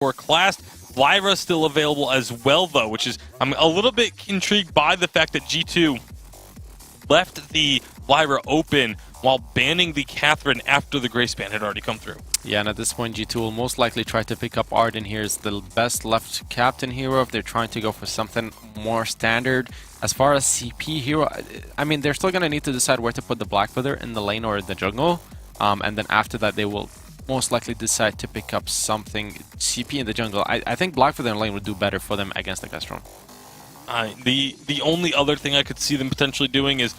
for class. Lyra still available as well, though, which is, I'm a little bit intrigued by the fact that G2 left the Lyra open while banning the Catherine after the Grace ban had already come through. Yeah, and at this point, G2 will most likely try to pick up Arden here as the best left captain hero if they're trying to go for something more standard. As far as CP hero, I mean, they're still going to need to decide where to put the Black Feather, in the lane or in the jungle. And then after that, they will most likely decide to pick up something CP in the jungle. I think Black Feather in lane would do better for them against the Castron. The only other thing I could see them potentially doing is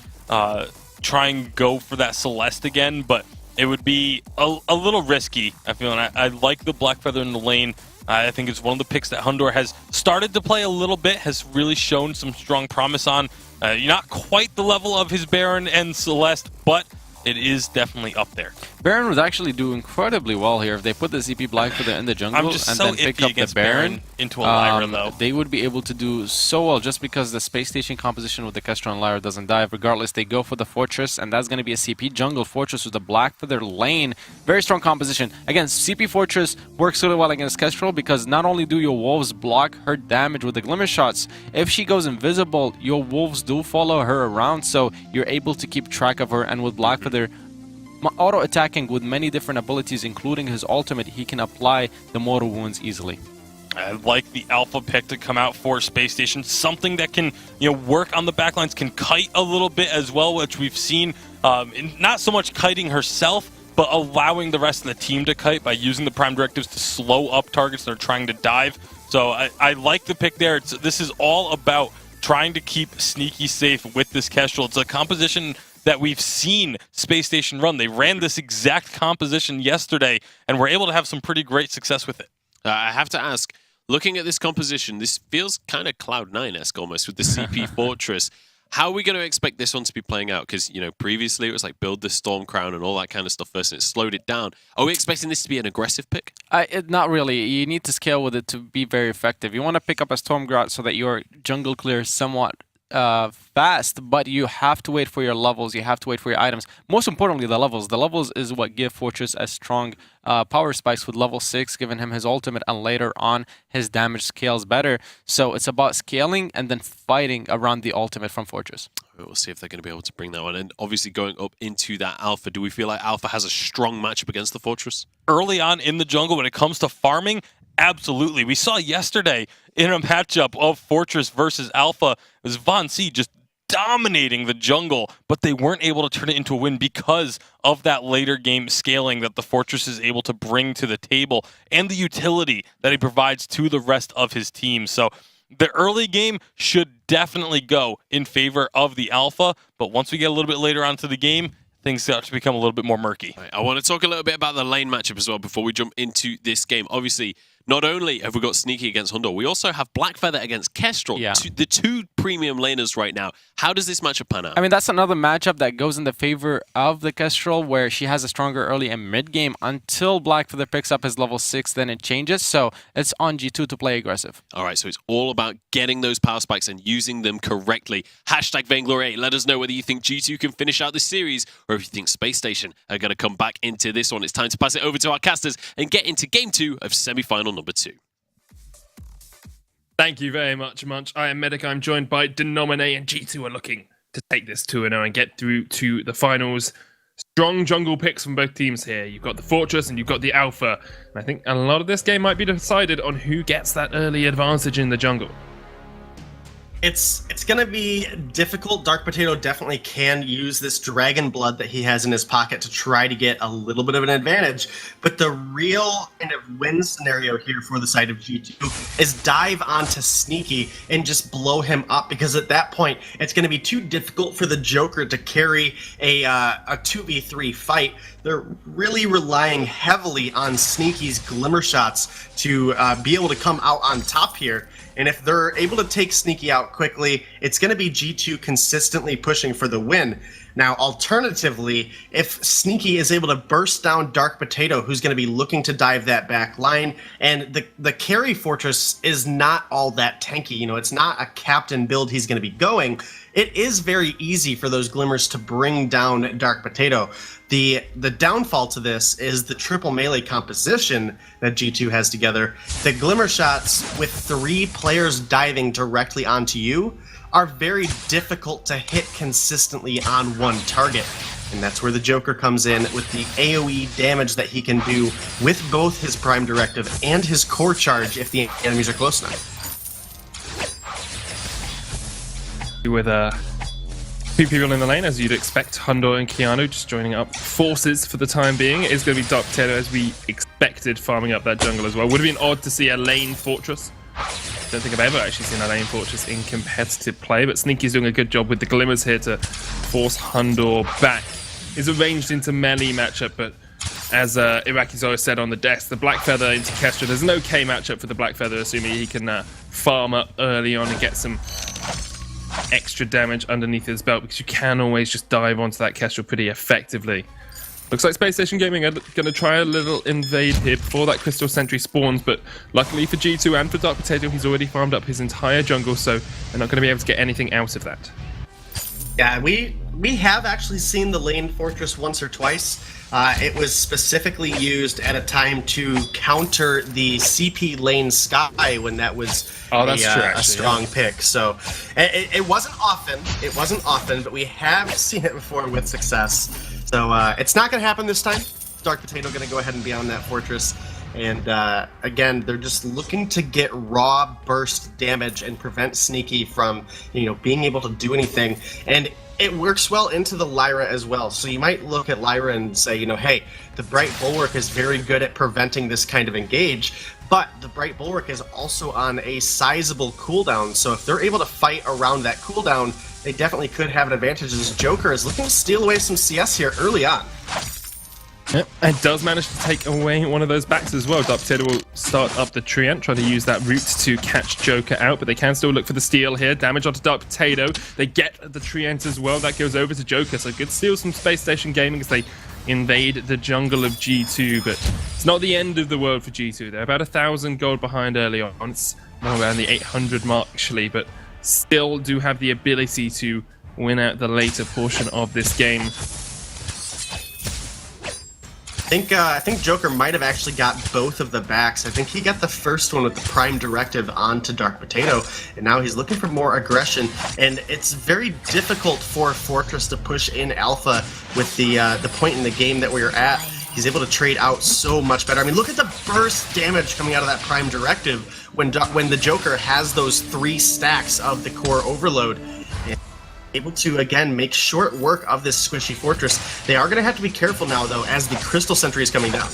try and go for that Celeste again, but it would be a little risky, I feel. And I like the Black Feather in the lane. I think it's one of the picks that Hundor has started to play a little bit, has really shown some strong promise on. Not quite the level of his Baron and Celeste, but it is definitely up there. Baron would actually do incredibly well here if they put the CP Black Feather in the jungle and then pick up the Baron into a Lyra, though. They would be able to do so well just because the SpaceStation composition with the Castron and Lyra doesn't die. Regardless, they go for the Fortress, and that's going to be a CP jungle Fortress with the Black Feather lane. Very strong composition. Again, CP Fortress works really well against Kestrel because not only do your wolves block her damage with the Glimmer shots, if she goes invisible, your wolves do follow her around, so you're able to keep track of her. And with Black Feather auto-attacking with many different abilities, including his ultimate, he can apply the mortal wounds easily. I like the alpha pick to come out for SpaceStation. Something that can, work on the backlines, can kite a little bit as well, which we've seen. Not so much kiting herself, but allowing the rest of the team to kite by using the prime directives to slow up targets that are trying to dive. So I like the pick there. This is all about trying to keep Sneaky safe with this Kestrel. It's a composition that we've seen SpaceStation run. They ran this exact composition yesterday and were able to have some pretty great success with it. I have to ask, looking at this composition, this feels kind of Cloud9-esque almost with the CP Fortress. How are we going to expect this one to be playing out? Because, previously it was like build the Storm Crown and all that kind of stuff first, and it slowed it down. Are we expecting this to be an aggressive pick? Not really. You need to scale with it to be very effective. You want to pick up a Storm Grout so that your jungle clears somewhat fast, but you have to wait for your levels, you have to wait for your items. Most importantly, the levels. The levels is what give Fortress a strong power spikes with level 6, giving him his ultimate, and later on his damage scales better. So it's about scaling and then fighting around the ultimate from Fortress. We'll see if they're going to be able to bring that one. And obviously going up into that Alpha, do we feel like Alpha has a strong matchup against the Fortress? Early on in the jungle, when it comes to farming, absolutely. We saw yesterday in a matchup of Fortress versus Alpha, it was Von C just dominating the jungle, but they weren't able to turn it into a win because of that later game scaling that the Fortress is able to bring to the table and the utility that he provides to the rest of his team. So the early game should definitely go in favor of the Alpha, but once we get a little bit later onto the game, things start to become a little bit more murky. Right, I want to talk a little bit about the lane matchup as well before we jump into this game. Obviously, not only have we got Sneaky against Hundor, we also have Black Feather against Kestrel. Yeah. The two premium laners right now. How does this matchup pan out? I mean, that's another matchup that goes in the favor of the Kestrel, where she has a stronger early and mid game until Black Feather picks up his level 6, then it changes. So it's on G2 to play aggressive. All right, so it's all about getting those power spikes and using them correctly. Hashtag Vainglory. Let us know whether you think G2 can finish out this series or if you think SpaceStation are going to come back into this one. It's time to pass it over to our casters and get into Game 2 of Semi-Final number 2. Thank you very much, Munch. I am Medic. I'm joined by Denominate, and G2 are looking to take this 2-0 and get through to the finals. Strong jungle picks from both teams here. You've got the Fortress and you've got the Alpha. And I think a lot of this game might be decided on who gets that early advantage in the jungle. It's going to be difficult. Dark Potato definitely can use this dragon blood that he has in his pocket to try to get a little bit of an advantage. But the real kind of win scenario here for the side of G2 is dive onto Sneaky and just blow him up, because at that point it's going to be too difficult for the Joker to carry a 2v3 fight. They're really relying heavily on Sneaky's glimmer shots to be able to come out on top here. And if they're able to take Sneaky out quickly, it's going to be G2 consistently pushing for the win. Now, alternatively, if Sneaky is able to burst down Dark Potato, who's going to be looking to dive that back line, and the carry fortress is not all that tanky. You know, it's not a captain build he's going to be going. It is very easy for those glimmers to bring down Dark Potato. The downfall to this is the triple melee composition that G2 has together. The glimmer shots with 3 players diving directly onto you are very difficult to hit consistently on one target. And that's where the Joker comes in with the AoE damage that he can do with both his Prime Directive and his core charge if the enemies are close enough. With 2 people in the lane, as you'd expect, Hundo and Keanu just joining up forces for the time being. It is going to be Dark Potato, as we expected, farming up that jungle as well. Would have been odd to see a lane fortress. Don't think I've ever actually seen a lane fortress in competitive play, but Sneaky's doing a good job with the glimmers here to force Hundo back. He's arranged into melee matchup, but as Irakizo said on the desk, the Black Feather into Kestra, there's an okay matchup for the Black Feather, assuming he can farm up early on and get some extra damage underneath his belt, because you can always just dive onto that Kestrel pretty effectively. Looks like SpaceStation Gaming are going to try a little invade here before that Crystal Sentry spawns, but luckily for G2 and for Dark Potato, he's already farmed up his entire jungle, so they're not going to be able to get anything out of that. Yeah, we have actually seen the lane fortress once or twice. It was specifically used at a time to counter the CP lane Sky when that was a strong pick. So it wasn't often. It wasn't often, but we have seen it before with success. So it's not going to happen this time. Dark Potato going to go ahead and be on that fortress. And again, they're just looking to get raw burst damage and prevent Sneaky from, being able to do anything. And it works well into the Lyra as well. So you might look at Lyra and say, hey, the Bright Bulwark is very good at preventing this kind of engage, but the Bright Bulwark is also on a sizable cooldown. So if they're able to fight around that cooldown, they definitely could have an advantage, as Joker is looking to steal away some CS here early on. Yep, and does manage to take away one of those backs as well. Dark Potato will start up the Treant, try to use that route to catch Joker out, but they can still look for the steal here. Damage onto Dark Potato. They get the Treant as well. That goes over to Joker, so good steals from SpaceStation Gaming as they invade the jungle of G2, but it's not the end of the world for G2. They're about 1,000 gold behind early on. It's more around the 800 mark, actually, but still do have the ability to win out the later portion of this game. I think Joker might have actually got both of the backs. I think he got the first one with the Prime Directive onto Dark Potato, and now he's looking for more aggression. And it's very difficult for Fortress to push in Alpha with the point in the game that we're at. He's able to trade out so much better. I mean, look at the burst damage coming out of that Prime Directive when the Joker has those 3 stacks of the core overload. Able to, again, make short work of this squishy fortress. They are going to have to be careful now, though, as the Crystal Sentry is coming down.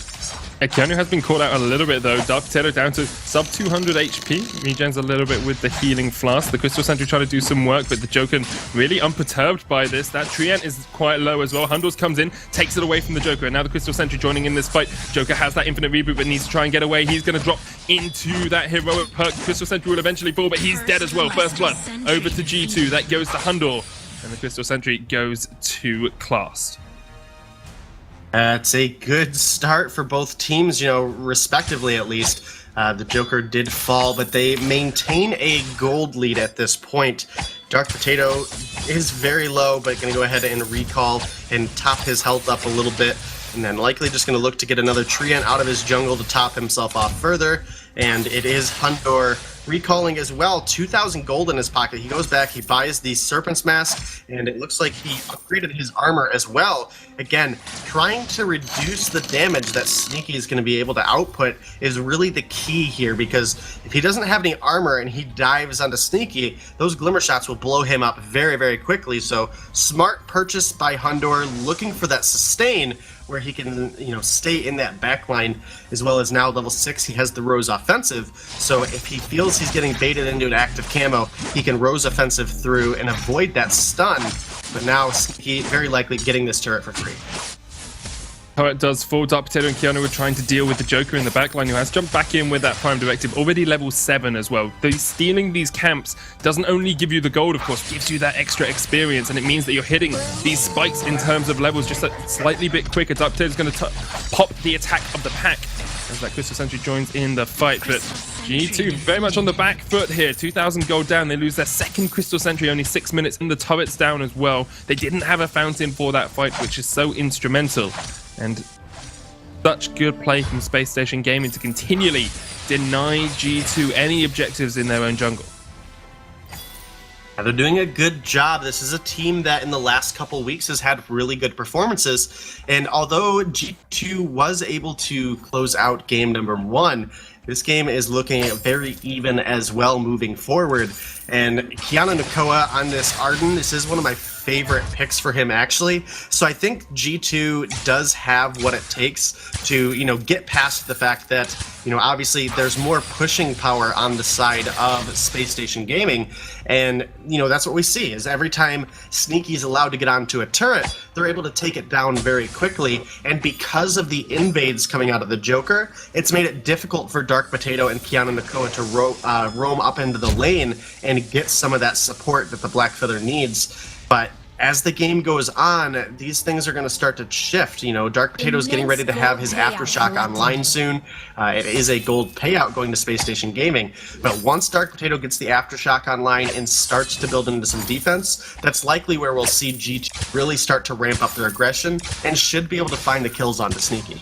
Keanu has been caught out a little bit, though. Dark Potato down to sub 200 HP. Regens a little bit with the healing flask. The Crystal Sentry trying to do some work, but the Joker really unperturbed by this. That Treant is quite low as well. Hundles comes in, takes it away from the Joker, and now the Crystal Sentry joining in this fight. Joker has that infinite reboot, but needs to try and get away. He's going to drop into that heroic perk. Crystal Sentry will eventually fall, but he's dead as well. First blood over to G2. That goes to Hundor, and the Crystal Sentry goes to Class. It's a good start for both teams, respectively at least. The Joker did fall, but they maintain a gold lead at this point. Dark Potato is very low, but going to go ahead and recall and top his health up a little bit, and then likely just going to look to get another Treant out of his jungle to top himself off further. And it is Hundor recalling as well, 2,000 gold in his pocket. He goes back, he buys the Serpent's Mask, and it looks like he upgraded his armor as well. Again, trying to reduce the damage that Sneaky is going to be able to output is really the key here, because if he doesn't have any armor and he dives onto Sneaky, those glimmer shots will blow him up very, very quickly. So smart purchase by Hundor, looking for that sustain where he can, stay in that backline, as well as now level 6, he has the Rose Offensive. So if he feels he's getting baited into an active camo, he can Rose Offensive through and avoid that stun. But now Sneaky very likely getting this turret for free. Turret does fall. Dark Potato and Keanu are trying to deal with the Joker in the backline, who has jumped back in with that Prime Directive, already level 7 as well. Stealing these camps doesn't only give you the gold, of course, gives you that extra experience, and it means that you're hitting these spikes in terms of levels just a slightly bit quicker. Dark Potato's going to pop the attack of the pack as that Crystal Sentry joins in the fight, but G2 very much on the back foot here. 2,000 gold down. They lose their second Crystal Sentry, only 6 minutes, and the turret's down as well. They didn't have a fountain for that fight, which is so instrumental. And such good play from SpaceStation Gaming to continually deny G2 any objectives in their own jungle. Yeah, they're doing a good job. This is a team that in the last couple weeks has had really good performances. And although G2 was able to close out game number 1, this game is looking very even as well moving forward. And Keanu Nakoa on this Arden, this is one of my favorite picks for him, actually. So I think G2 does have what it takes to, get past the fact that, obviously there's more pushing power on the side of SpaceStation Gaming. And, that's what we see is every time Sneaky's allowed to get onto a turret, they're able to take it down very quickly. And because of the invades coming out of the Joker, it's made it difficult for Dark Potato and Keanu Nakoa to roam up into the lane and get some of that support that the Black Feather needs. But as the game goes on, these things are going to start to shift. Dark Potato is getting ready to have his Aftershock online soon. It is a gold payout going to SpaceStation Gaming. But once Dark Potato gets the Aftershock online and starts to build into some defense, that's likely where we'll see G2 really start to ramp up their aggression and should be able to find the kills onto Sneaky.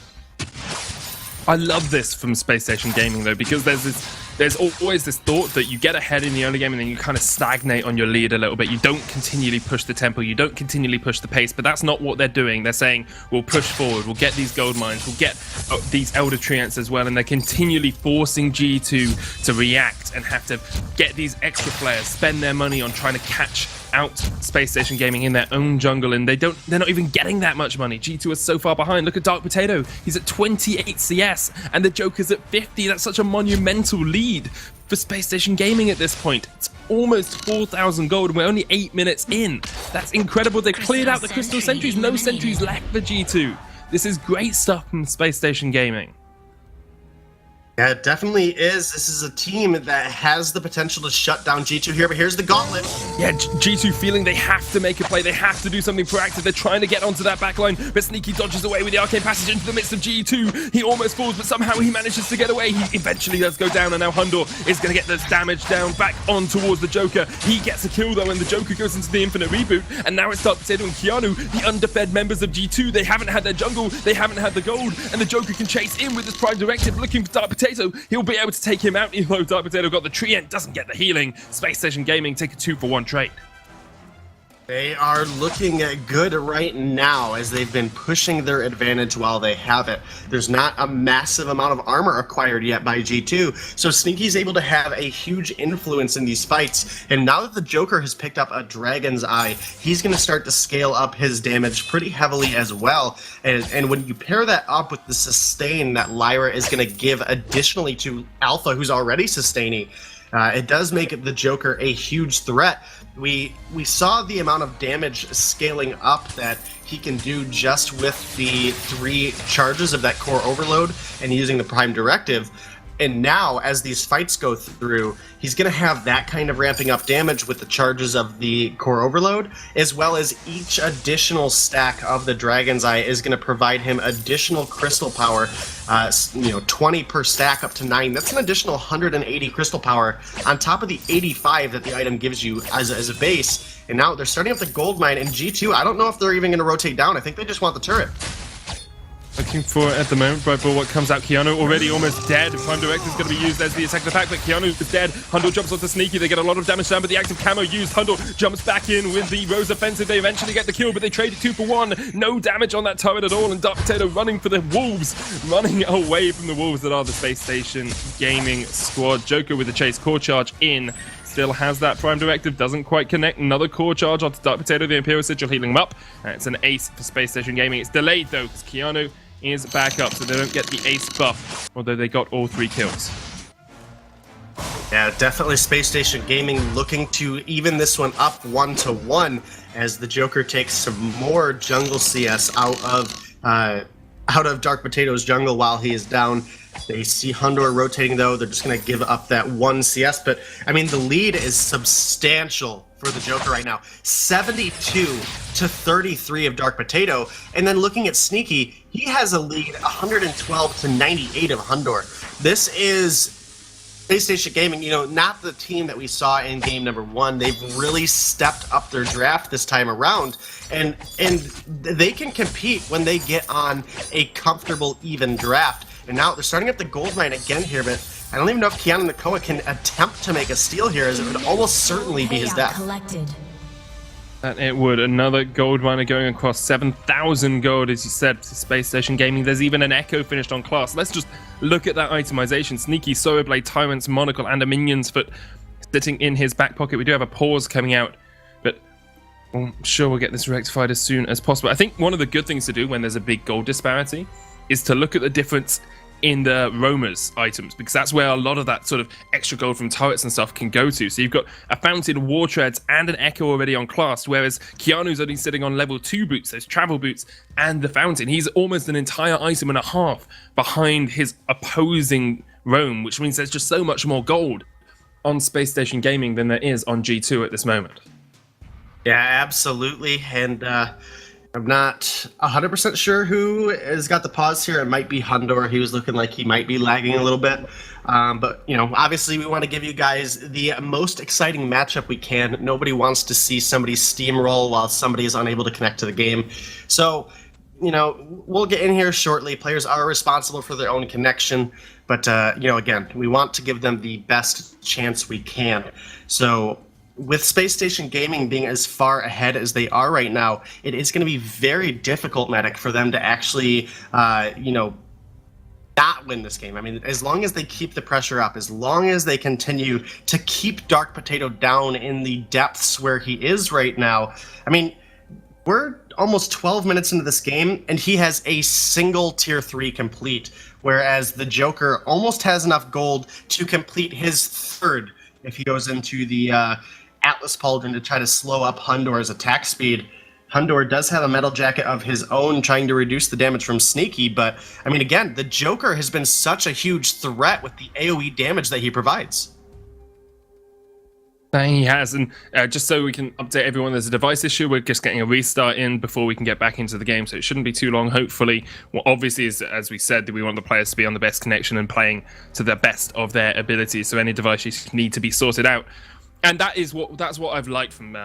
I love this from SpaceStation Gaming, though, because there's always this thought that you get ahead in the early game and then you kind of stagnate on your lead a little bit. You don't continually push the tempo, you don't continually push the pace, but that's not what they're doing. They're saying, we'll push forward, we'll get these gold mines, we'll get these Elder Treants as well, and they're continually forcing G2 to react and have to get these extra players, spend their money on trying to catch out SpaceStation Gaming in their own jungle, and they're not even getting that much money. G2 is so far behind. Look at Dark Potato. He's at 28 CS, and the Joker's at 50. That's such a monumental lead for SpaceStation Gaming at this point. It's almost 4,000 gold, and we're only 8 minutes in. That's incredible. They've cleared out the Crystal Sentries. No sentries left for G2. This is great stuff from SpaceStation Gaming. Yeah, it definitely is. This is a team that has the potential to shut down G2 here, but here's the gauntlet. Yeah, G2 feeling they have to make a play, they have to do something proactive. They're trying to get onto that backline, but Sneaky dodges away with the arcane passage into the midst of G2. He almost falls, but somehow he manages to get away. He eventually does go down, and now Hundor is going to get this damage down back on towards the Joker. He gets a kill, though, and the Joker goes into the infinite reboot, and now it's Dark Potato and Keanu, the underfed members of G2. They haven't had their jungle, they haven't had the gold, and the Joker can chase in with his Prime Directive, looking for Dark Potato. He'll be able to take him out, even though Dark Potato got the Treant, doesn't get the healing. SpaceStation Gaming take a 2-for-1 trade. They are looking good right now as they've been pushing their advantage while they have it. There's not a massive amount of armor acquired yet by G2, so Sneaky's able to have a huge influence in these fights. And now that the Joker has picked up a Dragon's Eye, he's going to start to scale up his damage pretty heavily as well. And when you pair that up with the sustain that Lyra is going to give additionally to Alpha, who's already sustaining, it does make the Joker a huge threat. We saw the amount of damage scaling up that he can do just with the 3 charges of that core overload and using the Prime Directive. And now, as these fights go through, he's going to have that kind of ramping up damage with the charges of the core overload, as well as each additional stack of the Dragon's Eye is going to provide him additional crystal power, 20 per stack up to 9. That's an additional 180 crystal power on top of the 85 that the item gives you as a base. And now they're starting up the gold mine, and G2, I don't know if they're even going to rotate down. I think they just want the turret. Looking for it at the moment, but what comes out, Keanu already almost dead. Prime Direct is going to be used as the attack the pack, but Keanu is dead. Hundor jumps onto Sneaky, they get a lot of damage down, but the active camo used. Hundor jumps back in with the Rose offensive, they eventually get the kill, but they trade it 2-for-1. No damage on that turret at all, and Dark Potato running for the wolves, running away from the wolves that are the SpaceStation Gaming squad. Joker with the chase core charge in. Still has that Prime Directive, doesn't quite connect. Another core charge onto Dark Potato, the Imperial Sigil healing him up. It's an ace for SpaceStation Gaming. It's delayed though, because Keanu is back up, so they don't get the ace buff, although they got all 3 kills. Yeah, definitely SpaceStation Gaming looking to even this one up 1-to-1 as the Joker takes some more jungle CS out of out of Dark Potato's jungle while he is down. They see Hundor rotating, though. They're just going to give up that 1 CS. But, I mean, the lead is substantial for the Joker right now. 72 to 33 of Dark Potato. And then looking at Sneaky, he has a lead 112 to 98 of Hundor. This is SpaceStation Gaming, not the team that we saw in game number 1. They've really stepped up their draft this time around, and they can compete when they get on a comfortable, even draft. And now they're starting up the gold mine again here, but I don't even know if Keanu Nakoa can attempt to make a steal here, as it would almost certainly be his death. And it would. Another gold miner going across 7,000 gold, as you said, to SpaceStation Gaming. There's even an Echo finished on class. Let's just look at that itemization. Sneaky, Solar Blade, Tyrant's Monocle, and a Minion's Foot sitting in his back pocket. We do have a pause coming out, but I'm sure we'll get this rectified as soon as possible. I think one of the good things to do when there's a big gold disparity is to look at the difference in the roamers items, because that's where a lot of that sort of extra gold from turrets and stuff can go to. So you've got a Fountain, War Treads, and an Echo already on class, whereas Keanu's only sitting on level 2 boots, those travel boots, and the Fountain. He's almost an entire item and a half behind his opposing roam, which means there's just so much more gold on SpaceStation Gaming than there is on G2 at this moment. Yeah, absolutely. And I'm not 100% sure who has got the pause here. It might be Hundor. He was looking like he might be lagging a little bit. But, obviously we want to give you guys the most exciting matchup we can. Nobody wants to see somebody steamroll while somebody is unable to connect to the game. So, we'll get in here shortly. Players are responsible for their own connection. But, again, we want to give them the best chance we can. So with SpaceStation Gaming being as far ahead as they are right now, it is going to be very difficult, Medic, for them to actually, not win this game. I mean, as long as they keep the pressure up, as long as they continue to keep Dark Potato down in the depths where he is right now, I mean, we're almost 12 minutes into this game, and he has a single Tier 3 complete, whereas the Joker almost has enough gold to complete his third if he goes into the Atlas Pauldron to try to slow up Hundor's attack speed. Hundor does have a metal jacket of his own trying to reduce the damage from Sneaky, but, I mean, again, the Joker has been such a huge threat with the AoE damage that he provides. He has, and just so we can update everyone, there's a device issue. We're just getting a restart in before we can get back into the game, so it shouldn't be too long, hopefully. Well, obviously, as we said, we want the players to be on the best connection and playing to the best of their abilities, so any device issues need to be sorted out. And that's what I've liked from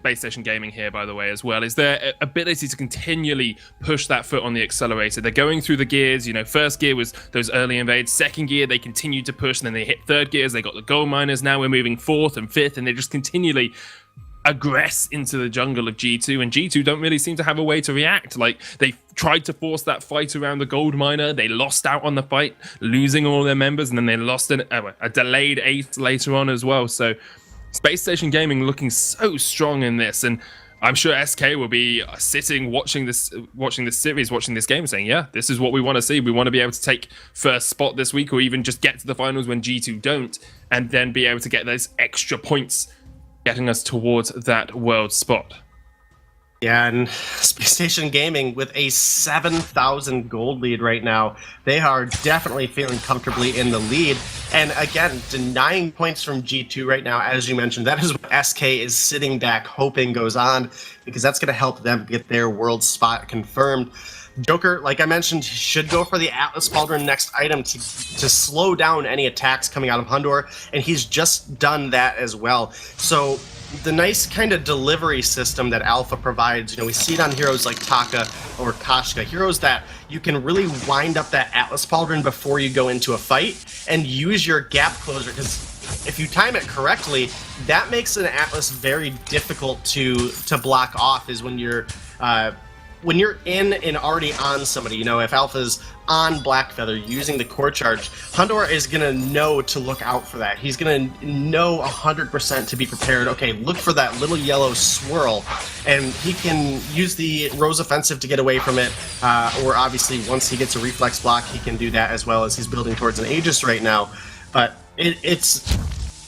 SpaceStation Gaming here, by the way, as well, is their ability to continually push that foot on the accelerator. They're going through the gears. First gear was those early invades. Second gear, they continued to push, and then they hit third gears. They got the gold miners. Now we're moving fourth and fifth, and they just continually aggress into the jungle of G2, and G2 don't really seem to have a way to react. Like, they tried to force that fight around the gold miner. They lost out on the fight, losing all their members, and then they lost a delayed ace later on as well. So SpaceStation Gaming looking so strong in this, and I'm sure SK will be sitting watching this series, watching this game, saying, yeah, this is what we want to see. We want to be able to take first spot this week, or even just get to the finals when G2 don't, and then be able to get those extra points, getting us towards that world spot. Yeah, and SpaceStation Gaming with a 7,000 gold lead right now. They are definitely feeling comfortably in the lead. And again, denying points from G2 right now, as you mentioned, that is what SK is sitting back hoping goes on, because that's going to help them get their world spot confirmed. Joker, like I mentioned, should go for the Atlas Pauldron next item to slow down any attacks coming out of Hundor, and he's just done that as well. So the nice kind of delivery system that Alpha provides, we see it on heroes like Taka or Kashka, heroes that you can really wind up that Atlas Pauldron before you go into a fight and use your gap closer, because if you time it correctly, that makes an Atlas very difficult to block off, is when you're in and already on somebody. If Alpha's on Blackfeather using the core charge, Hundor is going to know to look out for that. He's going to know 100% to be prepared. Okay, look for that little yellow swirl, and he can use the Rose Offensive to get away from it, or obviously once he gets a reflex block, he can do that as well, as he's building towards an Aegis right now. But it's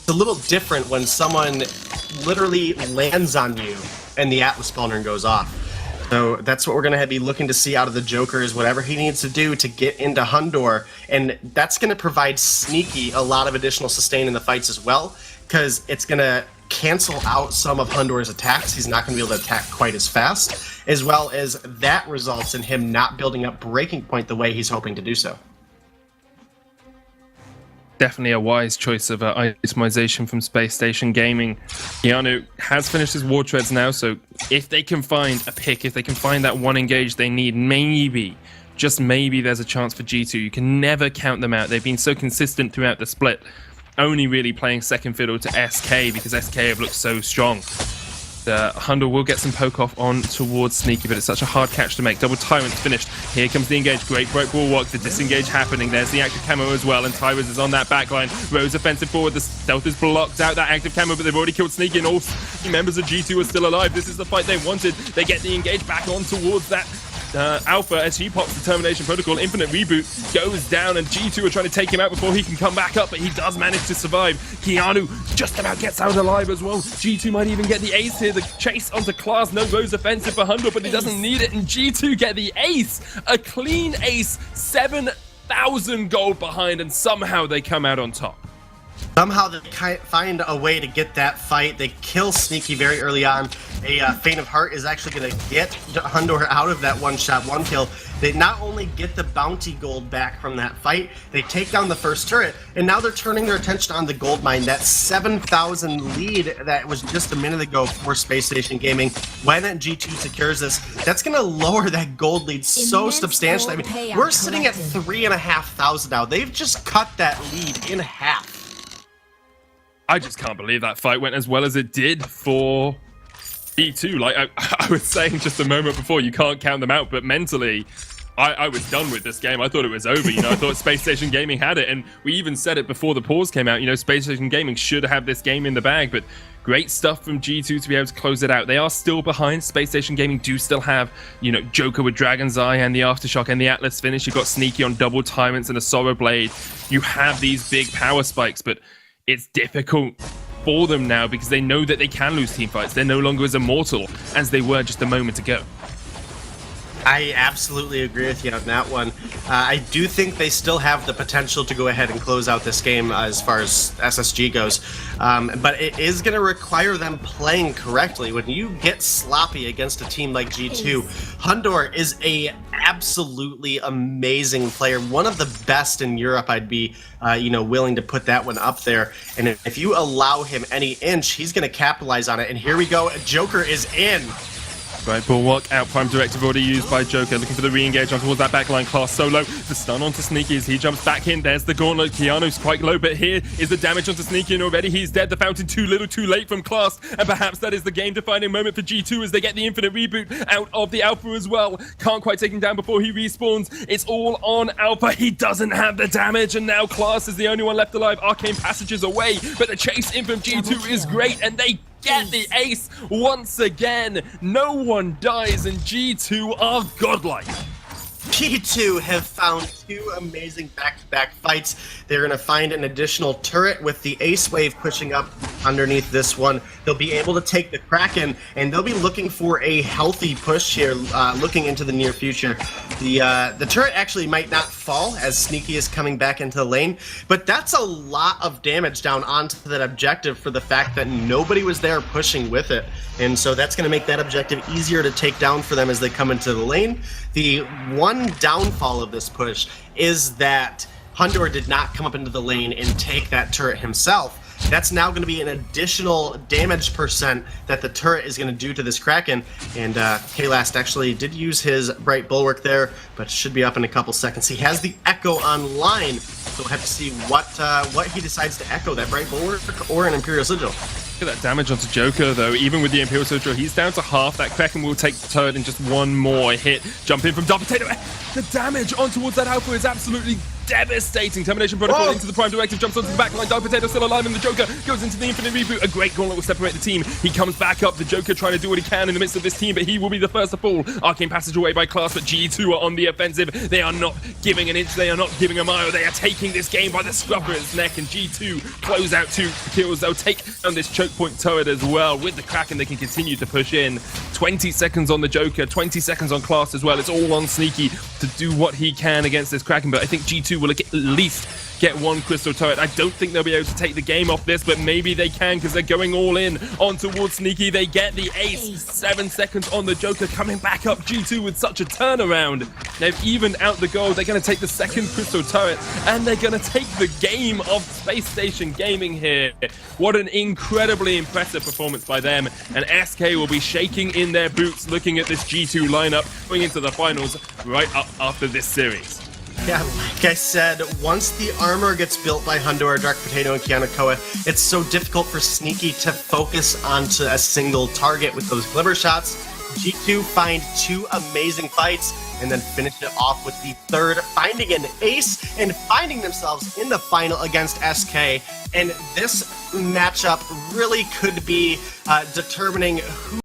a little different when someone literally lands on you and the Atlas Pauldron goes off. So that's what we're going to be looking to see out of the Joker, is whatever he needs to do to get into Hundor, and that's going to provide Sneaky a lot of additional sustain in the fights as well, because it's going to cancel out some of Hundor's attacks. He's not going to be able to attack quite as fast, as well as that results in him not building up Breaking Point the way he's hoping to do so. Definitely a wise choice of itemization from SpaceStation Gaming. Keanu has finished his War Treads now, so if they can find a pick, if they can find that one engage they need, maybe, just maybe, there's a chance for G2. You can never count them out. They've been so consistent throughout the split, only really playing second fiddle to SK because SK have looked so strong. Hundor will get some poke off on towards Sneaky, but it's such a hard catch to make. Double Tyrant's finished. Here comes the engage. Great break bulwark. The disengage happening. There's the active camo as well, and Tyrus is on that backline. Rose offensive forward. The stealth is blocked out that active camo, but they've already killed Sneaky, and all members of G2 are still alive. This is the fight they wanted. They get the engage back on towards that Alpha as he pops the Termination Protocol. Infinite Reboot goes down, and G2 are trying to take him out before he can come back up, but he does manage to survive. Keanu just about gets out alive as well. G2 might even get the ace here. The chase onto Class. No Rose offensive for Hundor, but he doesn't need it, and G2 get the ace. A clean ace. 7,000 gold behind, and somehow they come out on top. Somehow they find a way to get that fight. They kill Sneaky very early on. A Faint of Heart is actually going to get Hundor out of that one-shot, one-kill. They not only get the bounty gold back from that fight, they take down the first turret, and now they're turning their attention on the gold mine. That 7,000 lead that was just a minute ago for SpaceStation Gaming. When G2 secures this, that's going to lower that gold lead so substantially. I mean, we're sitting at 3,500 now. They've just cut that lead in half. I just can't believe that fight went as well as it did for E2. Like I was saying just a moment before, you can't count them out, but mentally, I was done with this game. I thought it was over. You know, I thought SpaceStation Gaming had it, and we even said it before the pause came out. You know, SpaceStation Gaming should have this game in the bag, but great stuff from G2 to be able to close it out. They are still behind. SpaceStation Gaming do still have, you know, Joker with Dragon's Eye and the Aftershock and the Atlas finish. You've got Sneaky on double Tyrants and a Sorrow Blade. You have these big power spikes, but it's difficult for them now because they know that they can lose team fights. They're no longer as immortal as they were just a moment ago. I absolutely agree with you on that one. I do think they still have the potential to go ahead and close out this game as far as SSG goes, but it is going to require them playing correctly. When you get sloppy against a team like G2, Hundor is a absolutely amazing player, one of the best in Europe. I'd be willing to put that one up there, and if you allow him any inch, he's going to capitalize on it. And here we go, Joker is in. Right, Bulwark out, Prime Directive already used by Joker, looking for the re-engage on towards that backline. Class solo, the stun onto Sneaky as he jumps back in. There's the gauntlet. Keanu's quite low, but here is the damage onto Sneaky, and already he's dead. The fountain too little too late from Class, and perhaps that is the game-defining moment for G2 as they get the infinite reboot out of the Alpha as well. Can't quite take him down before he respawns. It's all on Alpha. He doesn't have the damage, and now Class is the only one left alive. Arcane passages away, but the chase in from G2 is great, and they get the ace once again. No one dies, and G2 are godlike. G2 have found two amazing back-to-back fights. They're going to find an additional turret with the ace wave pushing up underneath this one. They'll be able to take the Kraken, and they'll be looking for a healthy push here, looking into the near future. The turret actually might not fall as Sneaky is coming back into the lane, but that's a lot of damage down onto that objective for the fact that nobody was there pushing with it. And so that's going to make that objective easier to take down for them as they come into the lane. The one downfall of this push is that Hundor did not come up into the lane and take that turret himself. That's now going to be an additional damage percent that the turret is going to do to this Kraken. And Kalast actually did use his Bright Bulwark there, but should be up in a couple seconds. He has the Echo online, so we'll have to see what he decides to Echo, that Bright Bulwark or an Imperial Sigil. Look at that damage onto Joker, though. Even with the Imperial Sigil, he's down to half. That Kraken will take the turret in just one more hit. Jump in from Double Potato. The damage on towards that Alpha is absolutely devastating. Termination Protocol into the Prime Directive, jumps onto the backline. Dark Potato still alive, and the Joker goes into the Infinite Reboot. A great gauntlet will separate the team. He comes back up. The Joker trying to do what he can in the midst of this team, but he will be the first to fall. Arcane passage away by Class, but G2 are on the offensive. They are not giving an inch. They are not giving a mile. They are taking this game by the scruff of its neck, and G2 close out 2 kills. They'll take on this choke point turret as well. With the Kraken, they can continue to push in. 20 seconds on the Joker, 20 seconds on Class as well. It's all on Sneaky to do what he can against this Kraken, but I think G2 will at least get 1 crystal turret. I don't think they'll be able to take the game off this, but maybe they can because they're going all in on towards Sneaky. They get the ace. 7 seconds on the Joker, coming back up. G2 with such a turnaround. They've evened out the goal. They're going to take the 2nd crystal turret, and they're going to take the game of SpaceStation Gaming here. What an incredibly impressive performance by them, and SK will be shaking in their boots looking at this G2 lineup going into the finals right up after this series. Yeah, like I said, once the armor gets built by Hundo, Dark Potato, and Kianakoa, it's so difficult for Sneaky to focus onto a single target with those glimmer shots. G2 find 2 amazing fights and then finish it off with the 3rd, finding an ace and finding themselves in the final against SK. And this matchup really could be determining who